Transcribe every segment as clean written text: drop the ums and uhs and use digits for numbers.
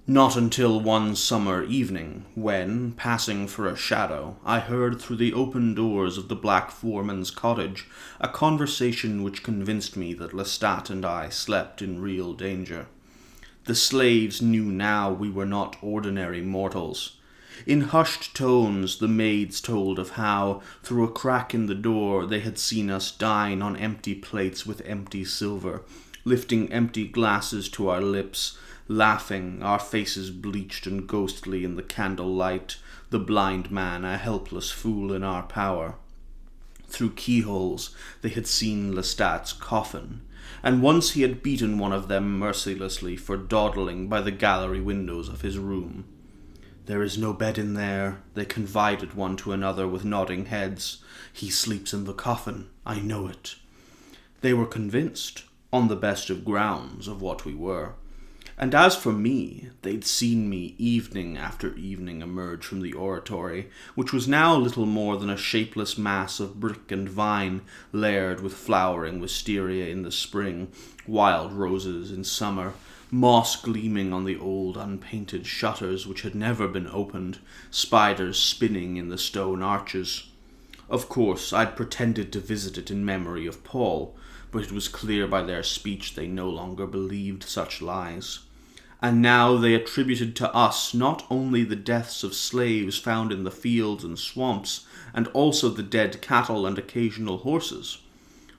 Not until one summer evening, when, passing for a shadow, I heard through the open doors of the black foreman's cottage a conversation which convinced me that Lestat and I slept in real danger. The slaves knew now we were not ordinary mortals. In hushed tones the maids told of how, through a crack in the door, they had seen us dine on empty plates with empty silver, lifting empty glasses to our lips, laughing, our faces bleached and ghostly in the candle light, the blind man a helpless fool in our power. Through keyholes they had seen Lestat's coffin, and once he had beaten one of them mercilessly for dawdling by the gallery windows of his room. "There is no bed in there," they confided one to another with nodding heads. "He sleeps in the coffin, I know it." They were convinced, on the best of grounds, of what we were. And as for me, they'd seen me evening after evening emerge from the oratory, which was now little more than a shapeless mass of brick and vine, layered with flowering wisteria in the spring, wild roses in summer, moss gleaming on the old unpainted shutters which had never been opened, spiders spinning in the stone arches. Of course, I'd pretended to visit it in memory of Paul, but it was clear by their speech they no longer believed such lies. And now they attributed to us not only the deaths of slaves found in the fields and swamps, and also the dead cattle and occasional horses,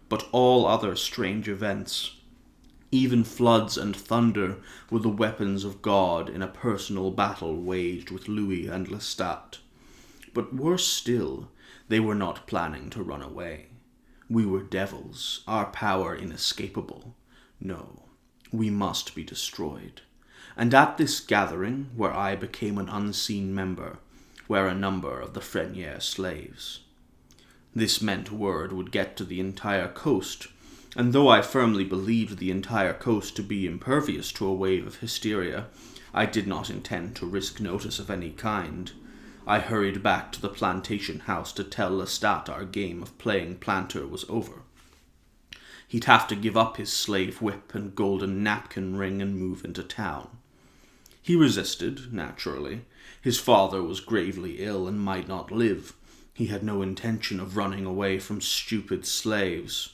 but all other strange events. Even floods and thunder were the weapons of God in a personal battle waged with Louis and Lestat. But worse still, they were not planning to run away. We were devils, our power inescapable. No, we must be destroyed. And at this gathering, where I became an unseen member, were a number of the Frenier slaves. This meant word would get to the entire coast, and though I firmly believed the entire coast to be impervious to a wave of hysteria, I did not intend to risk notice of any kind. I hurried back to the plantation house to tell Lestat our game of playing planter was over. He'd have to give up his slave whip and golden napkin ring and move into town. He resisted, naturally. His father was gravely ill and might not live. He had no intention of running away from stupid slaves.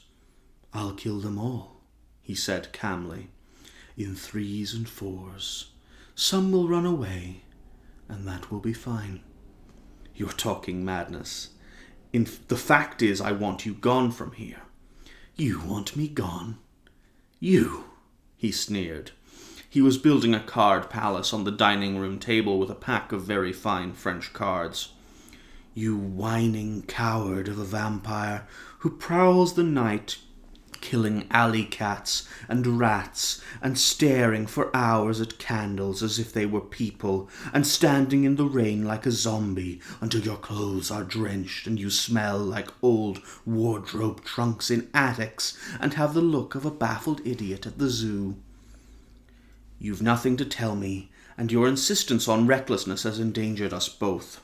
"I'll kill them all," he said calmly, "in 3s and 4s. Some will run away, and that will be fine." "You're talking madness. The fact is, I want you gone from here." "You want me gone? You?" he sneered. He was building a card palace on the dining room table with a pack of very fine French cards. "You whining coward of a vampire who prowls the night, killing alley cats and rats, and staring for hours at candles as if they were people, and standing in the rain like a zombie until your clothes are drenched and you smell like old wardrobe trunks in attics and have the look of a baffled idiot at the zoo. You've nothing to tell me, and your insistence on recklessness has endangered us both.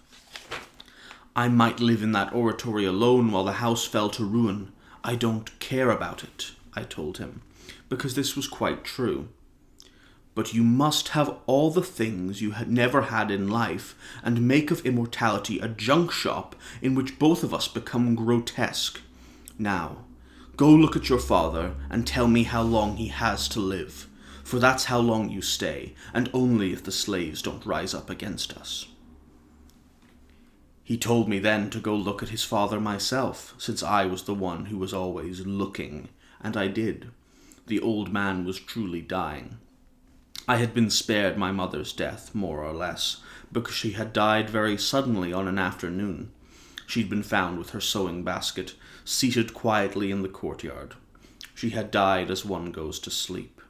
I might live in that oratory alone while the house fell to ruin. I don't care about it," I told him, because this was quite true. "But you must have all the things you had never had in life, and make of immortality a junk shop in which both of us become grotesque. Now, go look at your father and tell me how long he has to live, for that's how long you stay, and only if the slaves don't rise up against us." He told me then to go look at his father myself, since I was the one who was always looking, and I did. The old man was truly dying. I had been spared my mother's death, more or less, because she had died very suddenly on an afternoon. She'd been found with her sewing basket, seated quietly in the courtyard. She had died as one goes to sleep.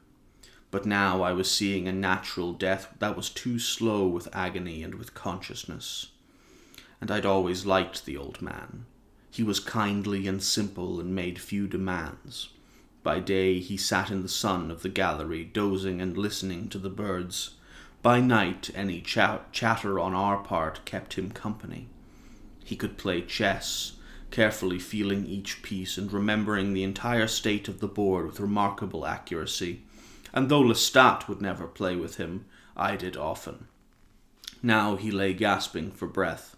But now I was seeing a natural death that was too slow with agony and with consciousness. And I'd always liked the old man. He was kindly and simple and made few demands. By day he sat in the sun of the gallery, dozing and listening to the birds. By night any chatter on our part kept him company. He could play chess, carefully feeling each piece and remembering the entire state of the board with remarkable accuracy. And though Lestat would never play with him, I did often. Now he lay gasping for breath,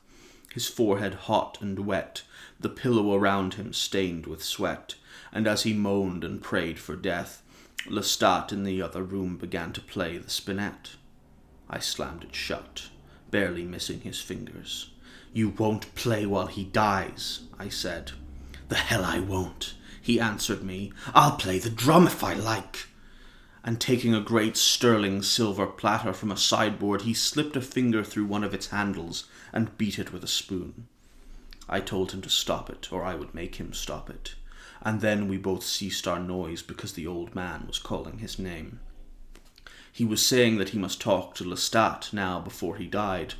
his forehead hot and wet, the pillow around him stained with sweat, and as he moaned and prayed for death, Lestat in the other room began to play the spinet. I slammed it shut, barely missing his fingers. "You won't play while he dies," I said. "The hell I won't," he answered me. "I'll play the drum if I like." And taking a great sterling silver platter from a sideboard, he slipped a finger through one of its handles and beat it with a spoon. I told him to stop it, or I would make him stop it, and then we both ceased our noise because the old man was calling his name. He was saying that he must talk to Lestat now before he died.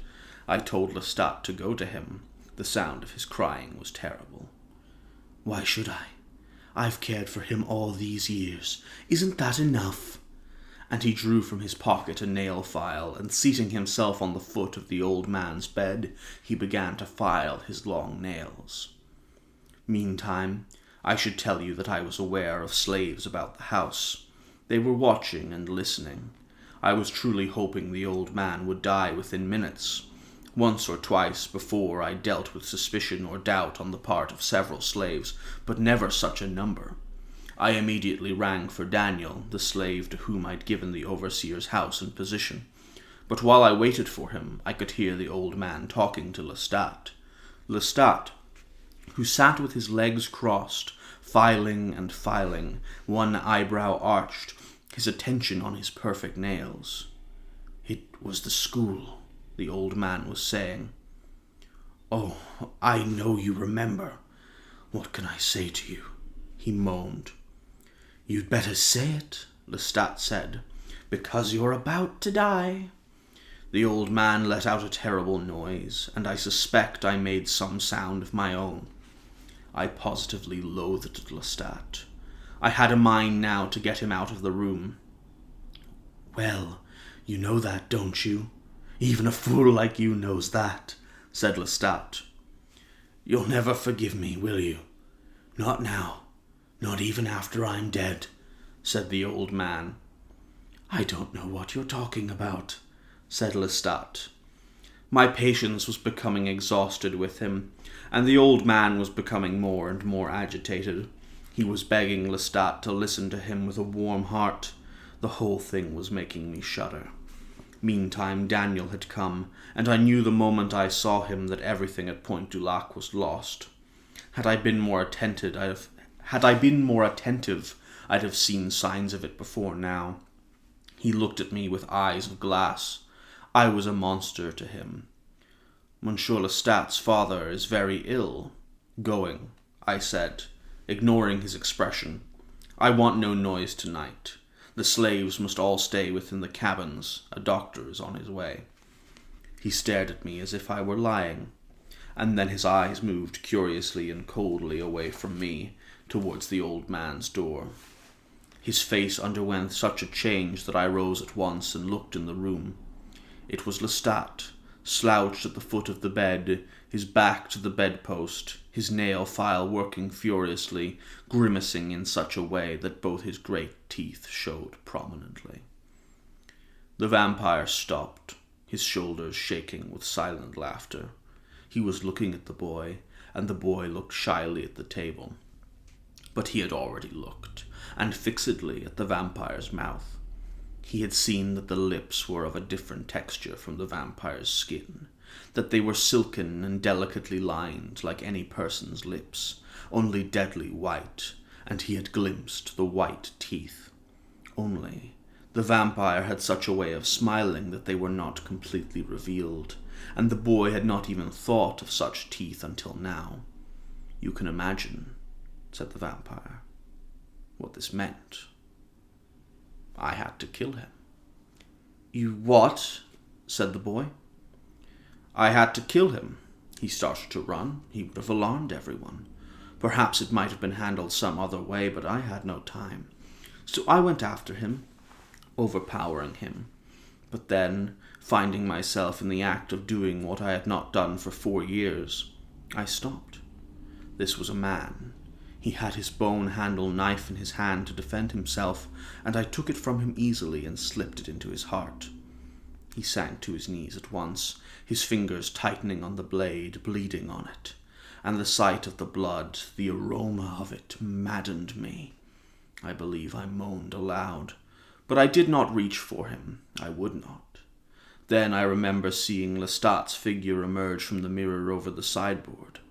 I told Lestat to go to him. The sound of his crying was terrible. "Why should I? I've cared for him all these years. Isn't that enough?" And he drew from his pocket a nail file, and seating himself on the foot of the old man's bed, he began to file his long nails. Meantime, I should tell you that I was aware of slaves about the house. They were watching and listening. I was truly hoping the old man would die within minutes. Once or twice before I dealt with suspicion or doubt on the part of several slaves, but never such a number. I immediately rang for Daniel, the slave to whom I'd given the overseer's house and position. But while I waited for him, I could hear the old man talking to Lestat. Lestat, who sat with his legs crossed, filing and filing, one eyebrow arched, his attention on his perfect nails. "It was the school," the old man was saying. "Oh, I know you remember. What can I say to you?" he moaned. "You'd better say it," Lestat said, "because you're about to die." The old man let out a terrible noise, and I suspect I made some sound of my own. I positively loathed Lestat. I had a mind now to get him out of the room. "Well, you know that, don't you? Even a fool like you knows that," said Lestat. "You'll never forgive me, will you? Not now. Not even after I'm dead," said the old man. "I don't know what you're talking about," said Lestat. My patience was becoming exhausted with him, and the old man was becoming more and more agitated. He was begging Lestat to listen to him with a warm heart. The whole thing was making me shudder. Meantime, Daniel had come, and I knew the moment I saw him that everything at Point du Lac was lost. Had I been more attentive, I'd have seen signs of it before now. He looked at me with eyes of glass. I was a monster to him. "Monsieur Lestat's father is very ill." "Going," I said, ignoring his expression. "I want no noise tonight. The slaves must all stay within the cabins. A doctor is on his way." He stared at me as if I were lying, and then his eyes moved curiously and coldly away from me, towards the old man's door. His face underwent such a change that I rose at once and looked in the room. It was Lestat, slouched at the foot of the bed, his back to the bedpost, his nail file working furiously, grimacing in such a way that both his great teeth showed prominently. The vampire stopped, his shoulders shaking with silent laughter. He was looking at the boy, and the boy looked shyly at the table. But he had already looked, and fixedly at the vampire's mouth. He had seen that the lips were of a different texture from the vampire's skin, that they were silken and delicately lined like any person's lips, only deadly white, and he had glimpsed the white teeth. Only, the vampire had such a way of smiling that they were not completely revealed, and the boy had not even thought of such teeth until now. "You can imagine," said the vampire, "what this meant. I had to kill him." "You what?" said the boy. "I had to kill him. He started to run. He would have alarmed everyone. Perhaps it might have been handled some other way, but I had no time. So I went after him, overpowering him. But then, finding myself in the act of doing what I had not done for 4 years, I stopped. This was a man. He had his bone-handled knife in his hand to defend himself, and I took it from him easily and slipped it into his heart. He sank to his knees at once, his fingers tightening on the blade, bleeding on it, and the sight of the blood, the aroma of it, maddened me. I believe I moaned aloud, but I did not reach for him. I would not. Then I remember seeing Lestat's figure emerge from the mirror over the sideboard.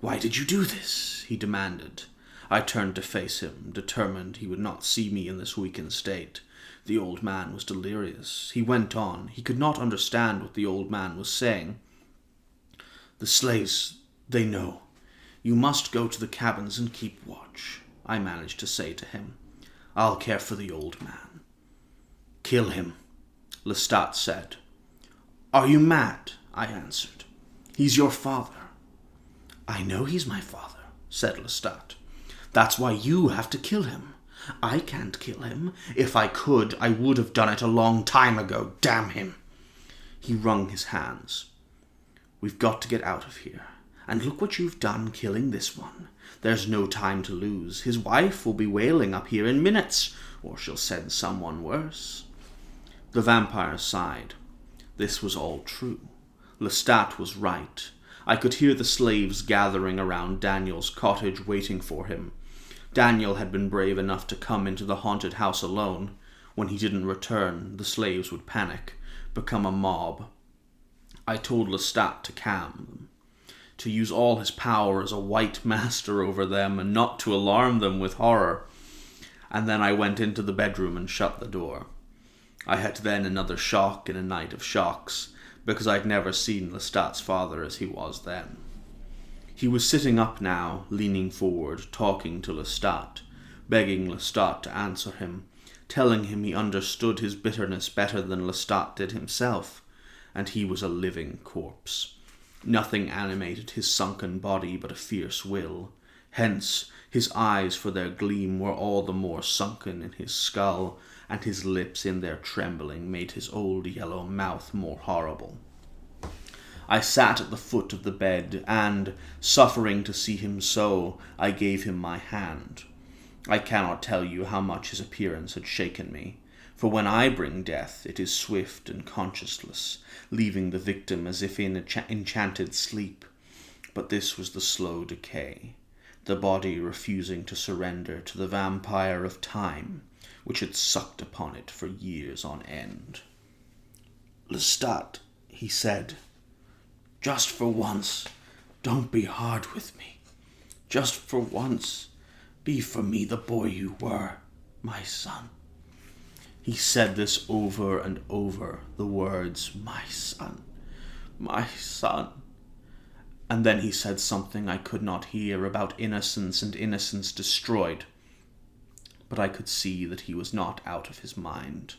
"Why did you do this?" he demanded. I turned to face him, determined he would not see me in this weakened state. The old man was delirious. He went on. He could not understand what the old man was saying. "The slaves, they know. You must go to the cabins and keep watch," I managed to say to him. "I'll care for the old man." "Kill him," Lestat said. "Are you mad?" I answered. "He's your father." "I know he's my father," said Lestat. "That's why you have to kill him. I can't kill him. If I could, I would have done it a long time ago. Damn him." He wrung his hands. "We've got to get out of here. And look what you've done killing this one. There's no time to lose. His wife will be wailing up here in minutes, or she'll send someone worse." The vampire sighed. This was all true. Lestat was right. I could hear the slaves gathering around Daniel's cottage waiting for him. Daniel had been brave enough to come into the haunted house alone. When he didn't return, the slaves would panic, become a mob. I told Lestat to calm them, to use all his power as a white master over them, and not to alarm them with horror. And then I went into the bedroom and shut the door. I had then another shock in a night of shocks, because I'd never seen Lestat's father as he was then. He was sitting up now, leaning forward, talking to Lestat, begging Lestat to answer him, telling him he understood his bitterness better than Lestat did himself, and he was a living corpse. Nothing animated his sunken body but a fierce will. Hence, his eyes for their gleam were all the more sunken in his skull, and his lips in their trembling made his old yellow mouth more horrible. I sat at the foot of the bed, and, suffering to see him so, I gave him my hand. I cannot tell you how much his appearance had shaken me, for when I bring death, it is swift and conscienceless, leaving the victim as if in enchanted sleep. But this was the slow decay, the body refusing to surrender to the vampire of time, which had sucked upon it for years on end. "Lestat," he said, "just for once, don't be hard with me. Just for once, be for me the boy you were, my son." He said this over and over, the words, "my son, my son." And then he said something I could not hear about innocence and innocence destroyed. But I could see that he was not out of his mind,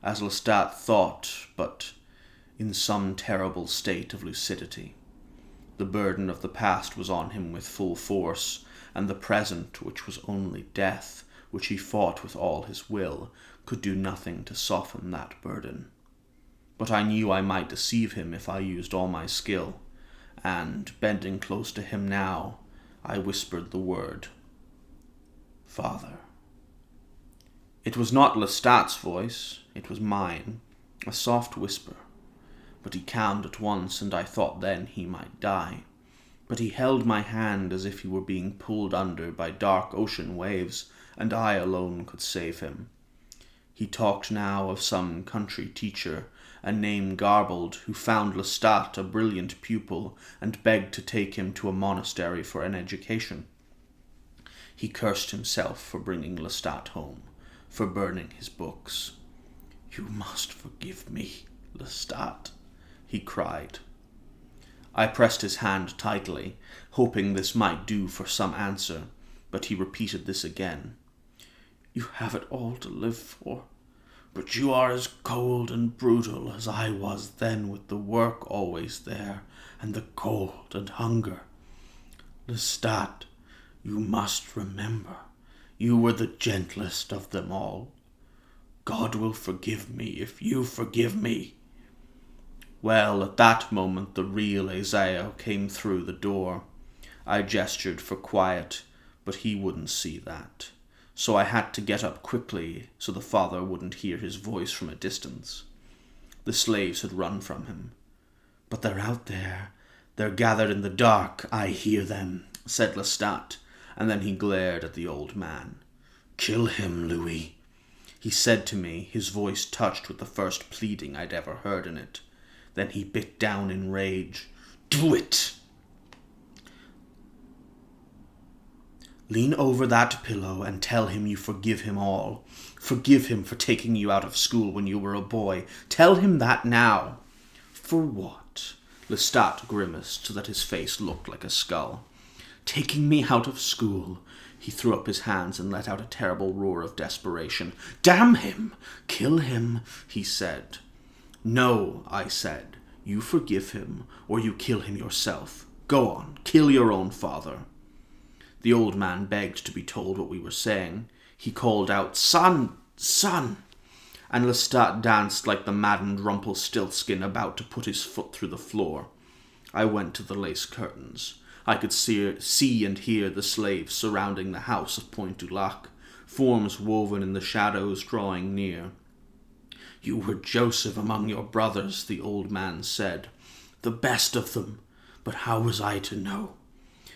as Lestat thought, but in some terrible state of lucidity. The burden of the past was on him with full force, and the present, which was only death, which he fought with all his will, could do nothing to soften that burden. But I knew I might deceive him if I used all my skill, and, bending close to him now, I whispered the word, "Father." It was not Lestat's voice, it was mine, a soft whisper. But he calmed at once, and I thought then he might die. But he held my hand as if he were being pulled under by dark ocean waves, and I alone could save him. He talked now of some country teacher, a name garbled, who found Lestat a brilliant pupil, and begged to take him to a monastery for an education. He cursed himself for bringing Lestat home, for burning his books. "You must forgive me, Lestat," he cried. I pressed his hand tightly, hoping this might do for some answer, but he repeated this again. "You have it all to live for, but you are as cold and brutal as I was then, with the work always there, and the cold and hunger. Lestat, you must remember, you were the gentlest of them all. God will forgive me if you forgive me." Well, at that moment the real Isaiah came through the door. I gestured for quiet, but he wouldn't see that, so I had to get up quickly so the father wouldn't hear his voice from a distance. The slaves had run from him. "But they're out there. They're gathered in the dark. I hear them," said Lestat, and then he glared at the old man. "Kill him, Louis," he said to me, his voice touched with the first pleading I'd ever heard in it. Then he bit down in rage. "Do it!" "Lean over that pillow and tell him you forgive him all. Forgive him for taking you out of school when you were a boy. Tell him that now." "For what?" Lestat grimaced so that his face looked like a skull. "Taking me out of school." He threw up his hands and let out a terrible roar of desperation. "Damn him! Kill him," he said. "No," I said. "You forgive him, or you kill him yourself. Go on, kill your own father." The old man begged to be told what we were saying. He called out, "Son! Son!" And Lestat danced like the maddened Rumpelstiltskin about to put his foot through the floor. I went to the lace curtains. I could see and hear the slaves surrounding the house of Point du Lac, forms woven in the shadows drawing near. "You were Joseph among your brothers," the old man said. "The best of them. But how was I to know?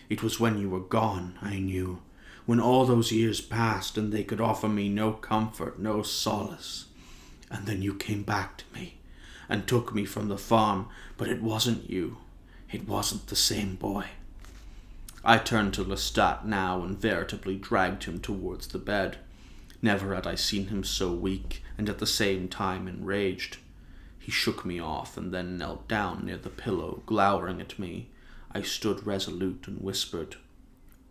It was when you were gone I knew, when all those years passed and they could offer me no comfort, no solace. And then you came back to me and took me from the farm, but it wasn't you. It wasn't the same boy." I turned to Lestat now and veritably dragged him towards the bed. Never had I seen him so weak and at the same time enraged. He shook me off and then knelt down near the pillow, glowering at me. I stood resolute and whispered,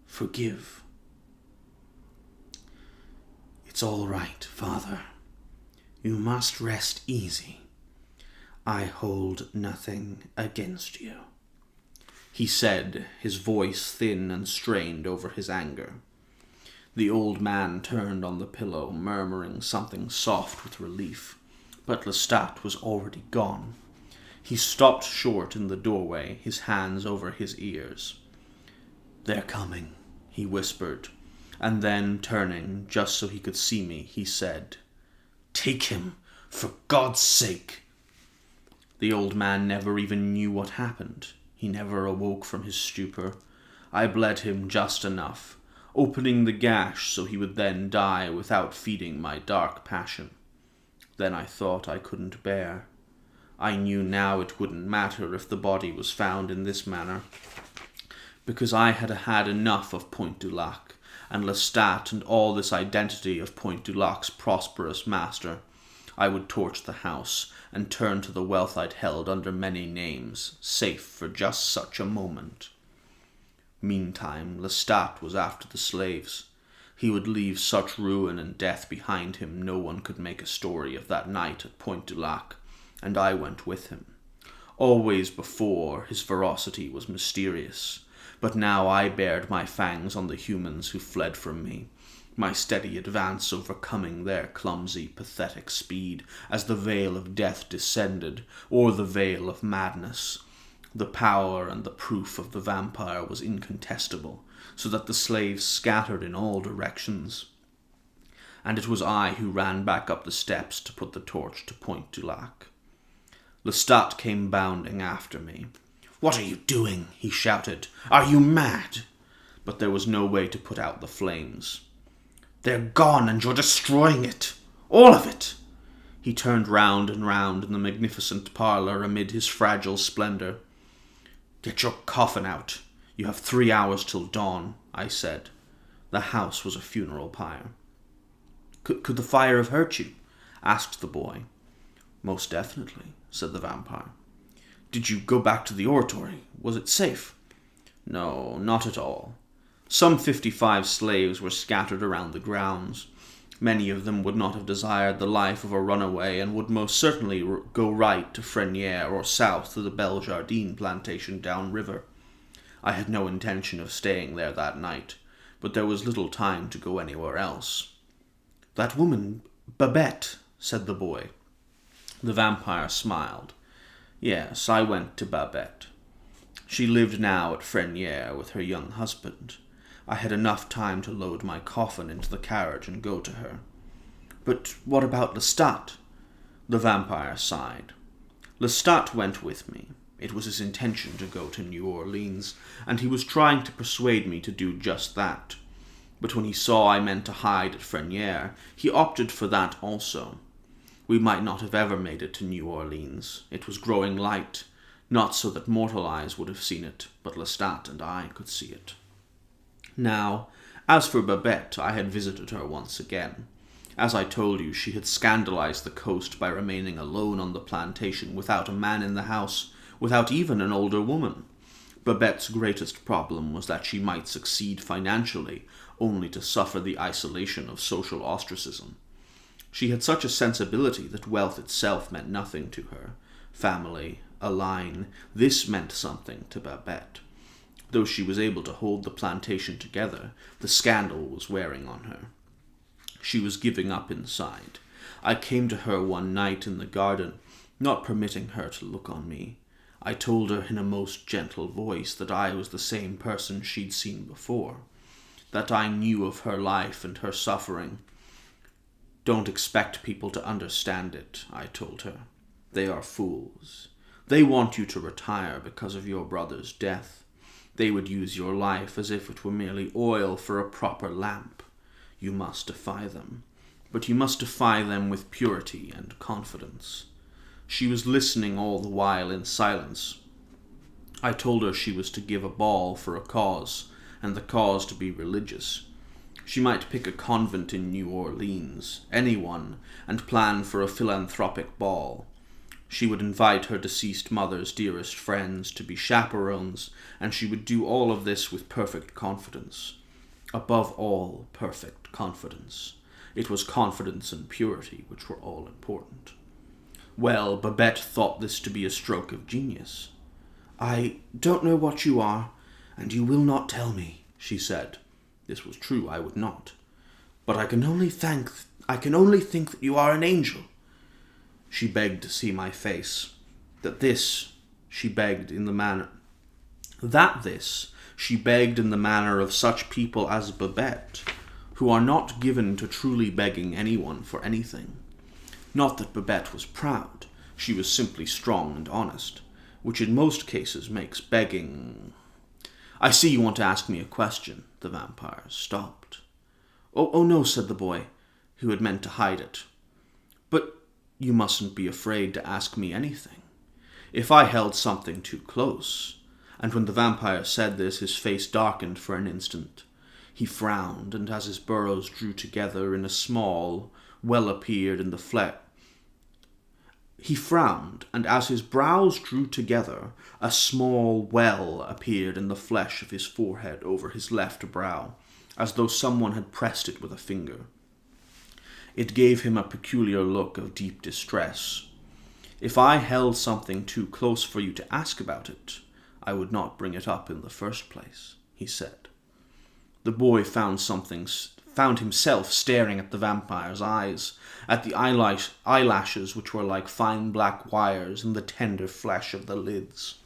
"Forgive." "It's all right, Father. You must rest easy. I hold nothing against you," he said, his voice thin and strained over his anger. The old man turned on the pillow, murmuring something soft with relief, but Lestat was already gone. He stopped short in the doorway, his hands over his ears. "They're coming," he whispered, and then, turning, just so he could see me, he said, "Take him, for God's sake." The old man never even knew what happened. He never awoke from his stupor. I bled him just enough, opening the gash so he would then die without feeding my dark passion. Then I thought I couldn't bear. I knew now it wouldn't matter if the body was found in this manner, because I had had enough of Point du Lac, and Lestat and all this identity of Point du Lac's prosperous master. I would torch the house, and turn to the wealth I'd held under many names, safe for just such a moment. Meantime, Lestat was after the slaves. He would leave such ruin and death behind him no one could make a story of that night at Point du Lac, and I went with him. Always before, his ferocity was mysterious, but now I bared my fangs on the humans who fled from me, my steady advance overcoming their clumsy, pathetic speed as the veil of death descended, or the veil of madness. The power and the proof of the vampire was incontestable, so that the slaves scattered in all directions. And it was I who ran back up the steps to put the torch to Point du Lac. Lestat came bounding after me. "What are you doing?" he shouted. "Are you mad?" But there was no way to put out the flames. "They're gone, and you're destroying it. All of it." He turned round and round in the magnificent parlour amid his fragile splendour. "Get your coffin out. You have 3 hours till dawn," I said. The house was a funeral pyre. Could the fire have hurt you?" asked the boy. "Most definitely," said the vampire. "Did you go back to the oratory? Was it safe?" "No, not at all. Some 55 slaves were scattered around the grounds. Many of them would not have desired the life of a runaway and would most certainly go right to Frenières or south to the Belle Jardine plantation downriver. I had no intention of staying there that night, but there was little time to go anywhere else." "That woman, Babette," said the boy. The vampire smiled. "Yes, I went to Babette. She lived now at Frenières with her young husband. I had enough time to load my coffin into the carriage and go to her." "But what about Lestat?" The vampire sighed. Lestat went with me. It was his intention to go to New Orleans, and he was trying to persuade me to do just that. But when he saw I meant to hide at Freniere, he opted for that also. We might not have ever made it to New Orleans. It was growing light, not so that mortal eyes would have seen it, but Lestat and I could see it. Now, as for Babette, I had visited her once again. As I told you, she had scandalized the coast by remaining alone on the plantation without a man in the house, without even an older woman. Babette's greatest problem was that she might succeed financially, only to suffer the isolation of social ostracism. She had such a sensibility that wealth itself meant nothing to her. Family, a line, this meant something to Babette. Though she was able to hold the plantation together, the scandal was wearing on her. She was giving up inside. I came to her one night in the garden, not permitting her to look on me. I told her in a most gentle voice that I was the same person she'd seen before, that I knew of her life and her suffering. Don't expect people to understand it, I told her. They are fools. They want you to retire because of your brother's death. They would use your life as if it were merely oil for a proper lamp. You must defy them, but you must defy them with purity and confidence. She was listening all the while in silence. I told her she was to give a ball for a cause, and the cause to be religious. She might pick a convent in New Orleans, anyone, and plan for a philanthropic ball. She would invite her deceased mother's dearest friends to be chaperones, and she would do all of this with perfect confidence. Above all, perfect confidence. It was confidence and purity which were all important. Well, Babette thought this to be a stroke of genius. "I don't know what you are, and you will not tell me," she said. This was true, I would not. "But I can only think that you are an angel." She begged to see my face. She begged in the manner of such people as Babette, who are not given to truly begging anyone for anything. Not that Babette was proud. She was simply strong and honest, which in most cases makes begging... "I see you want to ask me a question." The vampire stopped. Oh no," said the boy, who had meant to hide it. "But you mustn't be afraid to ask me anything. If I held something too close..." And when the vampire said this, his face darkened for an instant. He frowned, and as his burrows drew together in a small well appeared in the flesh. He frowned, and as his brows drew together, a small well appeared in the flesh of his forehead over his left brow, as though someone had pressed it with a finger. It gave him a peculiar look of deep distress. "If I held something too close for you to ask about it, I would not bring it up in the first place," he said. The boy found himself staring at the vampire's eyes, at the eyelashes which were like fine black wires in the tender flesh of the lids.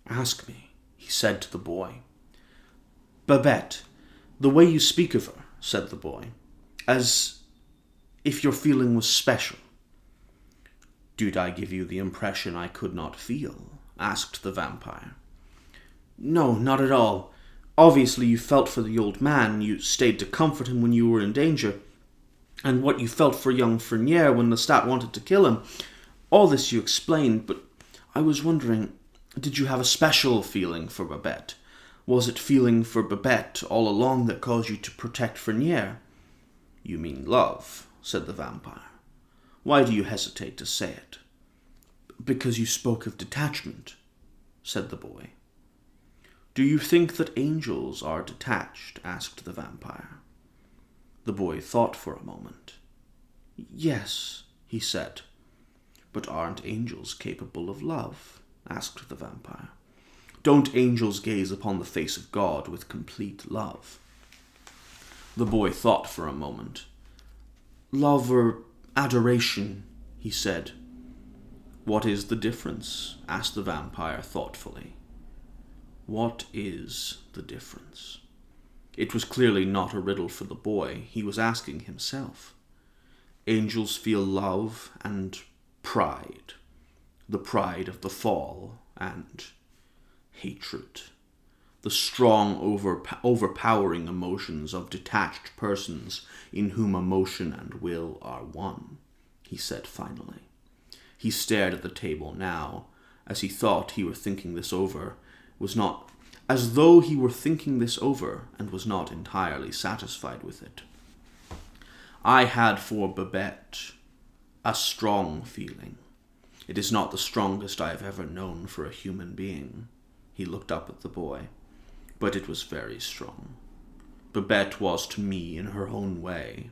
"Ask me," he said to the boy. "Babette, the way you speak of her," said the boy, "as if your feeling was special." "Did I give you the impression I could not feel?" asked the vampire. "No, not at all. Obviously you felt for the old man, you stayed to comfort him when you were in danger, and what you felt for young Freniere when Lestat wanted to kill him. All this you explained, but I was wondering, did you have a special feeling for Babette? Was it feeling for Babette all along that caused you to protect Freniere?" "You mean love," said the vampire. "Why do you hesitate to say it?" "Because you spoke of detachment," said the boy. "Do you think that angels are detached?" asked the vampire. The boy thought for a moment. "Yes," he said. "But aren't angels capable of love?" asked the vampire. "Don't angels gaze upon the face of God with complete love?" The boy thought for a moment. "Love or adoration," he said. "What is the difference?" asked the vampire thoughtfully. What is the difference? It was clearly not a riddle for the boy. He was asking himself. Angels feel love and pride. the pride of the fall, and hatred. The strong, overpowering emotions of detached persons in whom emotion and will are one, he said finally. He stared at the table now, as he thought he were thinking this over, as though he were thinking this over and was not entirely satisfied with it. I had for Babette a strong feeling. It is not the strongest I have ever known for a human being. He looked up at the boy. But it was very strong. Babette was to me, in her own way,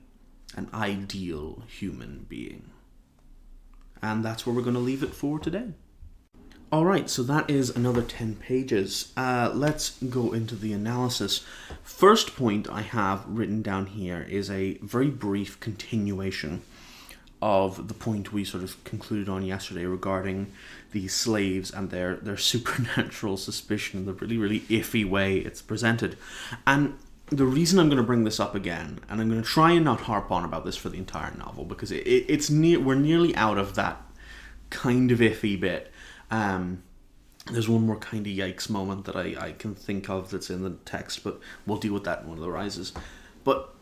an ideal human being. And that's where we're going to leave it for today. Alright, so that is another 10 pages. Let's go into the analysis. First point I have written down here is a very brief continuation of the point we sort of concluded on yesterday regarding the slaves and their supernatural suspicion and the really, really iffy way it's presented. And the reason I'm going to bring this up again, and I'm going to try and not harp on about this for the entire novel, because we're nearly out of that kind of iffy bit. There's one more kind of yikes moment that I can think of that's in the text, but we'll deal with that when it arises. But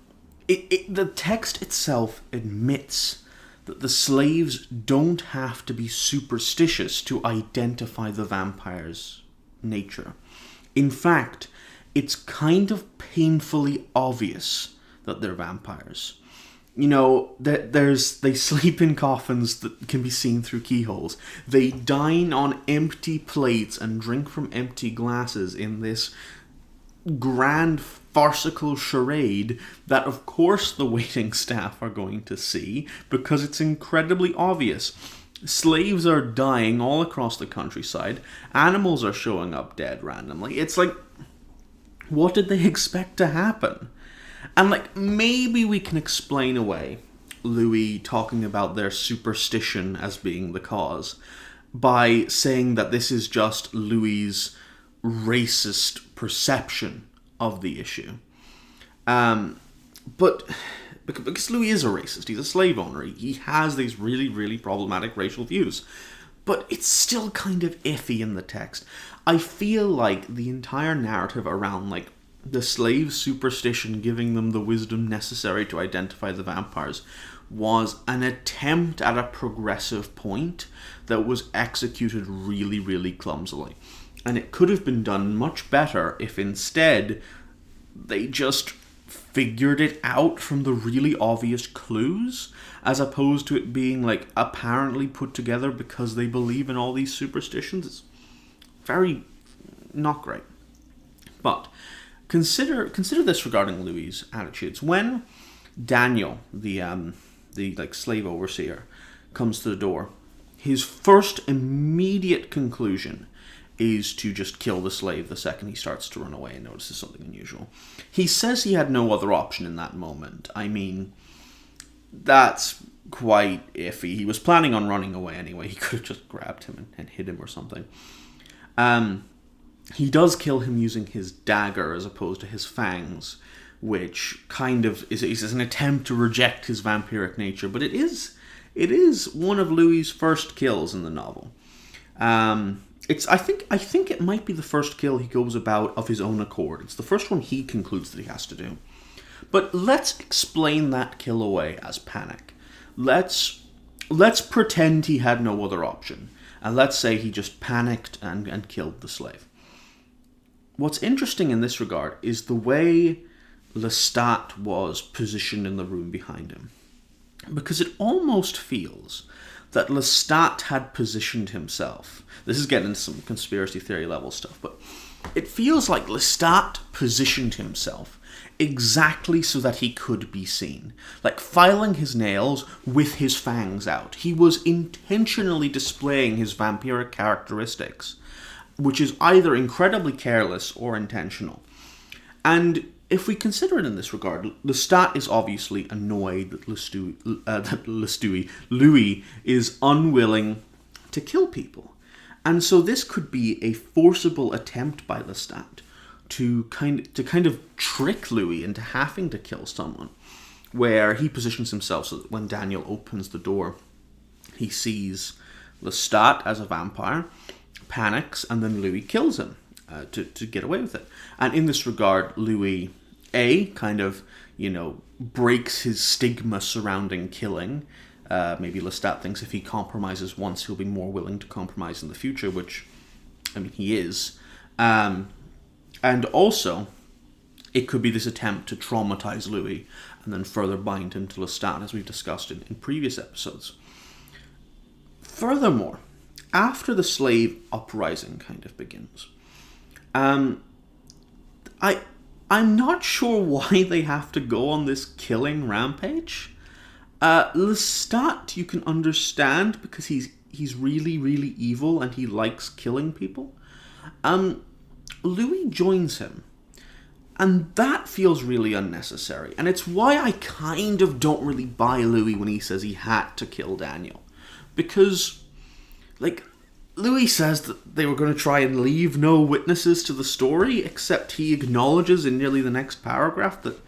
the text itself admits that the slaves don't have to be superstitious to identify the vampire's nature. In fact, it's kind of painfully obvious that they're vampires. You know, they sleep in coffins that can be seen through keyholes. They dine on empty plates and drink from empty glasses in this grand farcical charade that of course the waiting staff are going to see because it's incredibly obvious. Slaves are dying all across the countryside. Animals are showing up dead randomly. It's like, what did they expect to happen? And like, maybe we can explain away Louis talking about their superstition as being the cause by saying that this is just Louis's racist perception of the issue. But because Louis is a racist, he's a slave owner, he has these really, really problematic racial views. But it's still kind of iffy in the text. I feel like the entire narrative around like the slave superstition giving them the wisdom necessary to identify the vampires was an attempt at a progressive point that was executed really, really clumsily. And it could have been done much better if instead they just figured it out from the really obvious clues, as opposed to it being like apparently put together because they believe in all these superstitions. It's very not great. But consider this regarding Louis' attitudes. When Daniel, the like slave overseer, comes to the door, his first immediate conclusion is to just kill the slave the second he starts to run away and notices something unusual. He says he had no other option in that moment. I mean, that's quite iffy. He was planning on running away anyway. He could have just grabbed him and hit him or something. He does kill him using his dagger as opposed to his fangs, which kind of is an attempt to reject his vampiric nature, but it is one of Louis' first kills in the novel. I think it might be the first kill he goes about of his own accord. It's the first one he concludes that he has to do. But let's explain that kill away as panic. Let's pretend he had no other option. And let's say he just panicked and killed the slave. What's interesting in this regard is the way Lestat was positioned in the room behind him. Because it almost feels that Lestat had positioned himself. This is getting into some conspiracy theory level stuff, but it feels like Lestat positioned himself exactly so that he could be seen. Like filing his nails with his fangs out. He was intentionally displaying his vampiric characteristics, which is either incredibly careless or intentional. And if we consider it in this regard, Lestat is obviously annoyed that Louis is unwilling to kill people. And so this could be a forcible attempt by Lestat to kind of trick Louis into having to kill someone, where he positions himself so that when Daniel opens the door, he sees Lestat, as a vampire, panics, and then Louis kills him to get away with it. And in this regard, Louis, kind of, breaks his stigma surrounding killing. Maybe Lestat thinks if he compromises once, he'll be more willing to compromise in the future, which, he is. And also, it could be this attempt to traumatize Louis and then further bind him to Lestat, as we've discussed in previous episodes. Furthermore, after the slave uprising kind of begins, I'm not sure why they have to go on this killing rampage. Lestat, you can understand, because he's really, really evil and he likes killing people. Louis joins him, and that feels really unnecessary. And it's why I kind of don't really buy Louis when he says he had to kill Daniel. Because, Louis says that they were going to try and leave no witnesses to the story, except he acknowledges in nearly the next paragraph that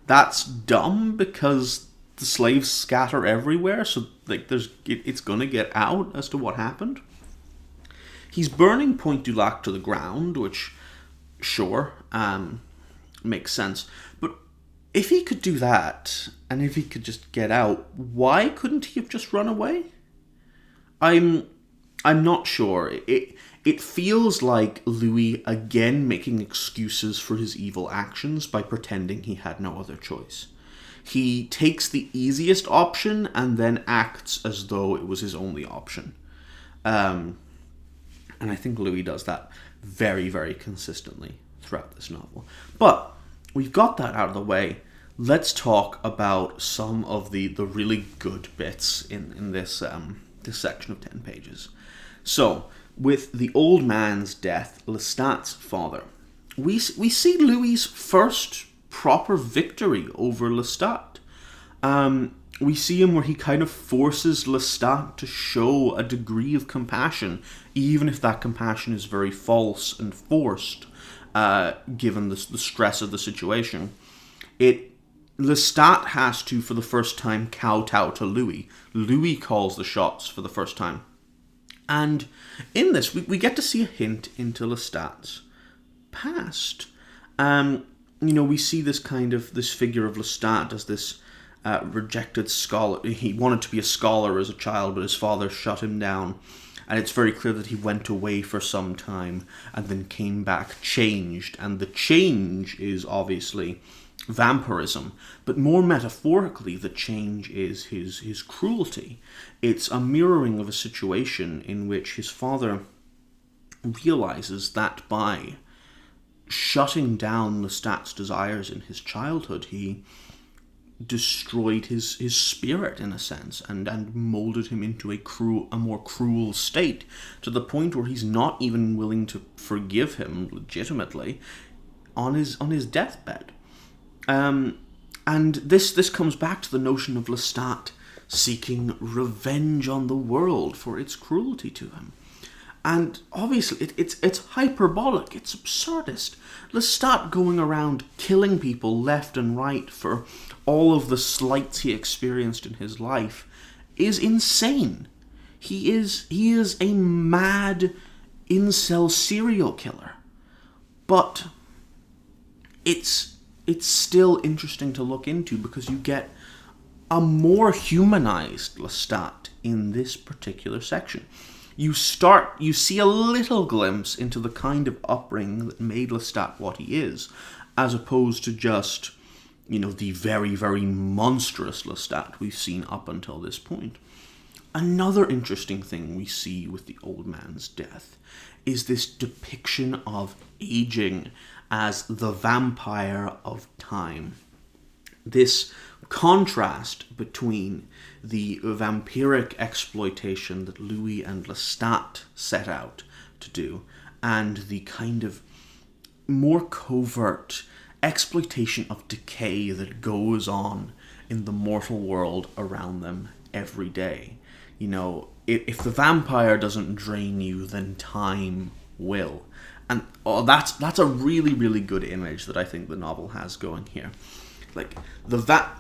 that's dumb because the slaves scatter everywhere, so it's going to get out as to what happened. He's burning Point du Lac to the ground, which, sure, makes sense. But if he could do that, and if he could just get out, why couldn't he have just run away? I'm not sure. It feels like Louis again making excuses for his evil actions by pretending he had no other choice. He takes the easiest option and then acts as though it was his only option. And I think Louis does that very, very consistently throughout this novel. But we've got that out of the way. Let's talk about some of the really good bits in this this section of 10 pages. So, with the old man's death, Lestat's father, we see Louis's first proper victory over Lestat. We see him where he kind of forces Lestat to show a degree of compassion, even if that compassion is very false and forced, given the stress of the situation. Lestat has to, for the first time, kowtow to Louis. Louis calls the shots for the first time. And in this, we get to see a hint into Lestat's past. We see this figure of Lestat as this rejected scholar. He wanted to be a scholar as a child, but his father shut him down. And it's very clear that he went away for some time and then came back changed. And the change is obviously vampirism, but more metaphorically, the change is his cruelty. It's a mirroring of a situation in which his father realizes that by shutting down Lestat's desires in his childhood, he destroyed his spirit, in a sense, and molded him into a more cruel state, to the point where he's not even willing to forgive him legitimately on his deathbed. And this comes back to the notion of Lestat seeking revenge on the world for its cruelty to him. And obviously, it's hyperbolic, it's absurdist. Lestat going around killing people left and right for all of the slights he experienced in his life is insane. He is a mad incel serial killer. But it's still interesting to look into because you get a more humanized Lestat in this particular section. You see a little glimpse into the kind of upbringing that made Lestat what he is, as opposed to just, the very, very monstrous Lestat we've seen up until this point. Another interesting thing we see with the old man's death is this depiction of aging as the vampire of time. This contrast between the vampiric exploitation that Louis and Lestat set out to do and the kind of more covert exploitation of decay that goes on in the mortal world around them every day. If the vampire doesn't drain you, then time will. And that's a really, really good image that I think the novel has going here. like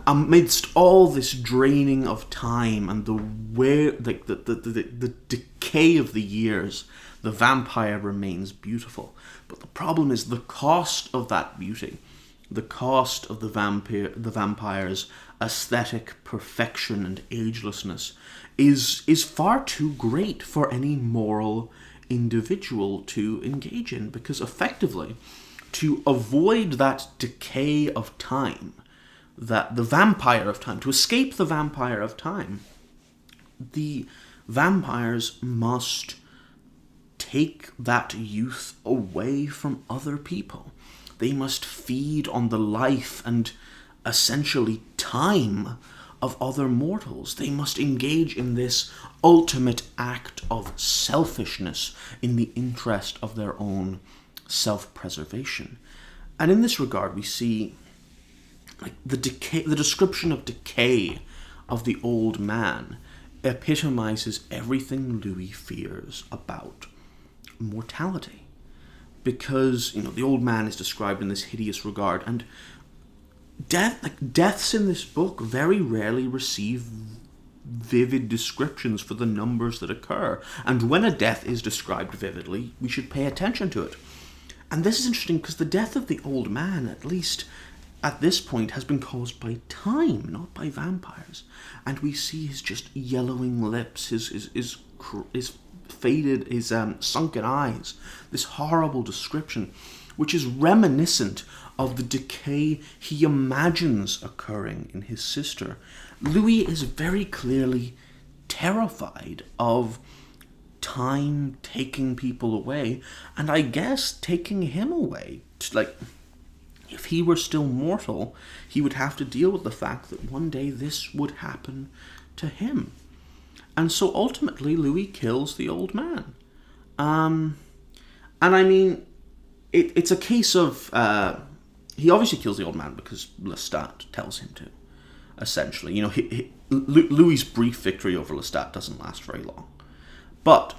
amidst all this draining of time and the decay of the years, the vampire remains beautiful. But the problem is the cost of that beauty, the cost of the vampire's aesthetic perfection and agelessness is far too great for any moral individual to engage in, because effectively, to avoid that decay of time, that the vampire of time, to escape the vampire of time, the vampires must take that youth away from other people. They must feed on the life and essentially time of other mortals. They must engage in this ultimate act of selfishness in the interest of their own self-preservation. And in this regard, we see like the description of decay of the old man epitomizes everything Louis fears about mortality. Because, the old man is described in this hideous regard, and deaths in this book very rarely receive vivid descriptions for the numbers that occur. And when a death is described vividly, we should pay attention to it. And this is interesting because the death of the old man, at least at this point, has been caused by time, not by vampires. And we see his just yellowing lips, his faded, his sunken eyes, this horrible description, which is reminiscent of the decay he imagines occurring in his sister. Louis is very clearly terrified of time taking people away, and I guess taking him away. If he were still mortal, he would have to deal with the fact that one day this would happen to him. And so ultimately, Louis kills the old man. And I mean, it's a case of... he obviously kills the old man because Lestat tells him to, essentially. Louis' brief victory over Lestat doesn't last very long. But,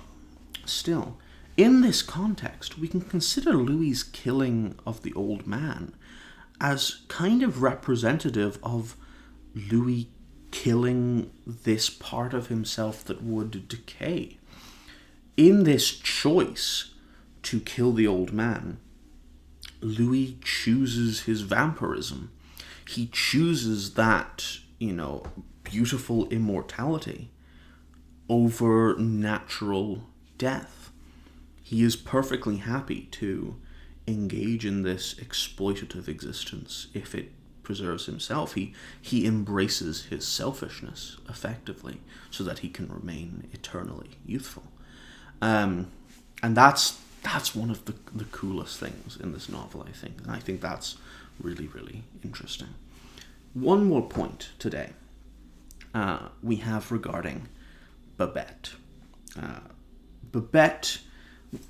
still, in this context, we can consider Louis' killing of the old man as kind of representative of Louis killing this part of himself that would decay. In this choice to kill the old man, Louis chooses his vampirism. He chooses that, beautiful immortality over natural death. He is perfectly happy to engage in this exploitative existence if it preserves himself. He embraces his selfishness effectively so that he can remain eternally youthful. And that's one of the coolest things in this novel, I think. And I think that's really, really interesting. One more point today we have regarding Babette. Babette,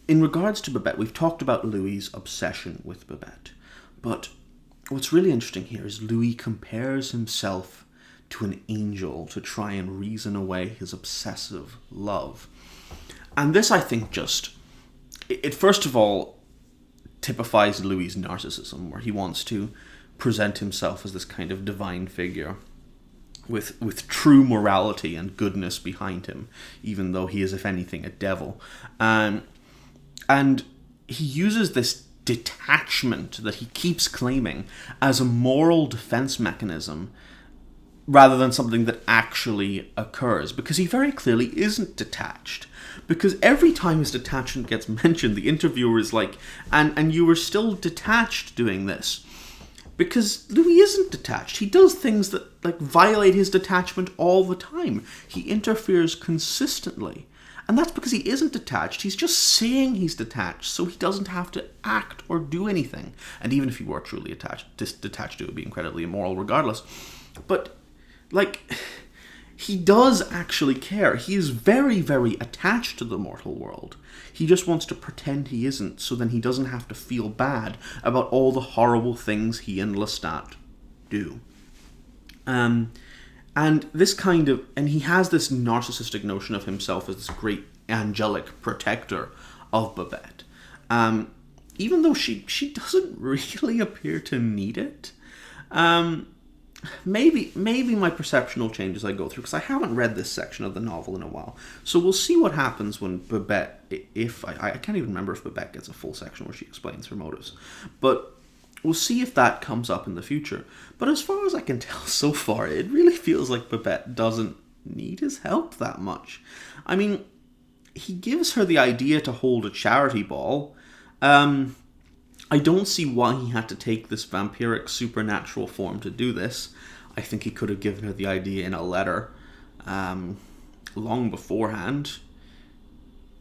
in regards to Babette, we've talked about Louis' obsession with Babette. But what's really interesting here is Louis compares himself to an angel to try and reason away his obsessive love. And this, I think, it first of all typifies Louis' narcissism, where he wants to present himself as this kind of divine figure with true morality and goodness behind him, even though he is, if anything, a devil. And he uses this detachment that he keeps claiming as a moral defense mechanism rather than something that actually occurs, because he very clearly isn't detached. Because every time his detachment gets mentioned, the interviewer is like, and you were still detached doing this. Because Louis isn't detached. He does things that violate his detachment all the time. He interferes consistently. And that's because he isn't detached. He's just saying he's detached, so he doesn't have to act or do anything. And even if he were truly detached, it would be incredibly immoral regardless. But, he does actually care. He is very, very attached to the mortal world. He just wants to pretend he isn't, so then he doesn't have to feel bad about all the horrible things he and Lestat do. And he has this narcissistic notion of himself as this great angelic protector of Babette. Even though she doesn't really appear to need it. maybe my perception will change as I go through, because I haven't read this section of the novel in a while. So we'll see what happens when Babette, if I can't even remember if Babette gets a full section where she explains her motives, but we'll see if that comes up in the future. But as far as I can tell so far, it really feels like Babette doesn't need his help that much. I mean, he gives her the idea to hold a charity ball. I don't see why he had to take this vampiric supernatural form to do this. I think he could have given her the idea in a letter long beforehand.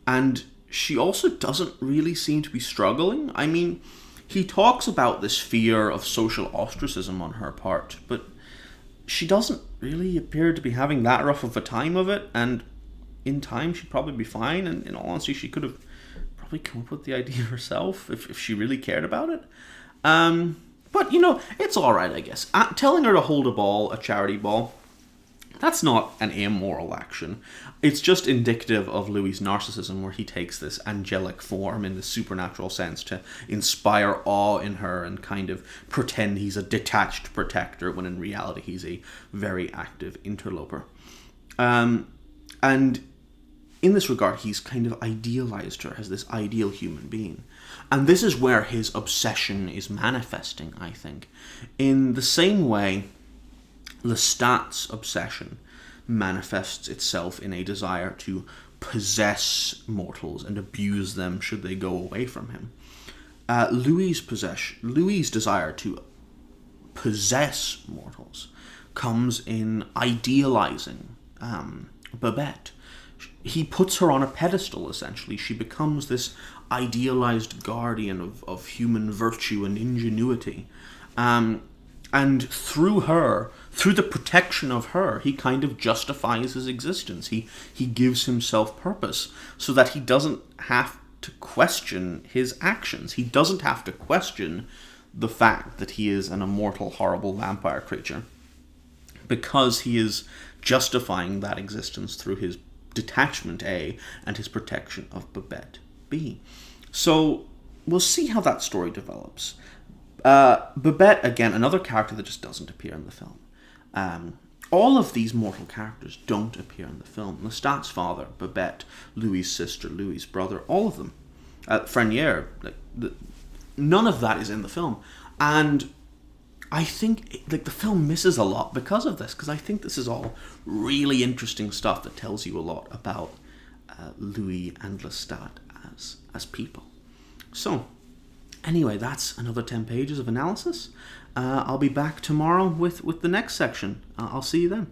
And she also doesn't really seem to be struggling. I mean, he talks about this fear of social ostracism on her part, but she doesn't really appear to be having that rough of a time of it, and in time she'd probably be fine, and in all honesty she could have probably come up with the idea herself if she really cared about it. But, it's alright, I guess. Telling her to hold a charity ball, that's not an immoral action. It's just indicative of Louis' narcissism, where he takes this angelic form in the supernatural sense to inspire awe in her and kind of pretend he's a detached protector, when in reality he's a very active interloper. And in this regard, he's kind of idealized her as this ideal human being. And this is where his obsession is manifesting, I think. In the same way Lestat's obsession manifests itself in a desire to possess mortals and abuse them should they go away from him. Louis' desire to possess mortals comes in idealizing Babette. He puts her on a pedestal, essentially. She becomes this idealized guardian of human virtue and ingenuity. And through the protection of her, he kind of justifies his existence. He gives himself purpose so that he doesn't have to question his actions. He doesn't have to question the fact that he is an immortal, horrible vampire creature, because he is justifying that existence through his detachment, A, and his protection of Babette, B. So we'll see how that story develops. Babette, again, another character that just doesn't appear in the film. All of these mortal characters don't appear in the film. Lestat's father, Babette, Louis' sister, Louis' brother, all of them. Frenier, none of that is in the film. And I think the film misses a lot because of this, because I think this is all really interesting stuff that tells you a lot about Louis and Lestat as people. So, anyway, that's another 10 pages of analysis. I'll be back tomorrow with the next section. I'll see you then.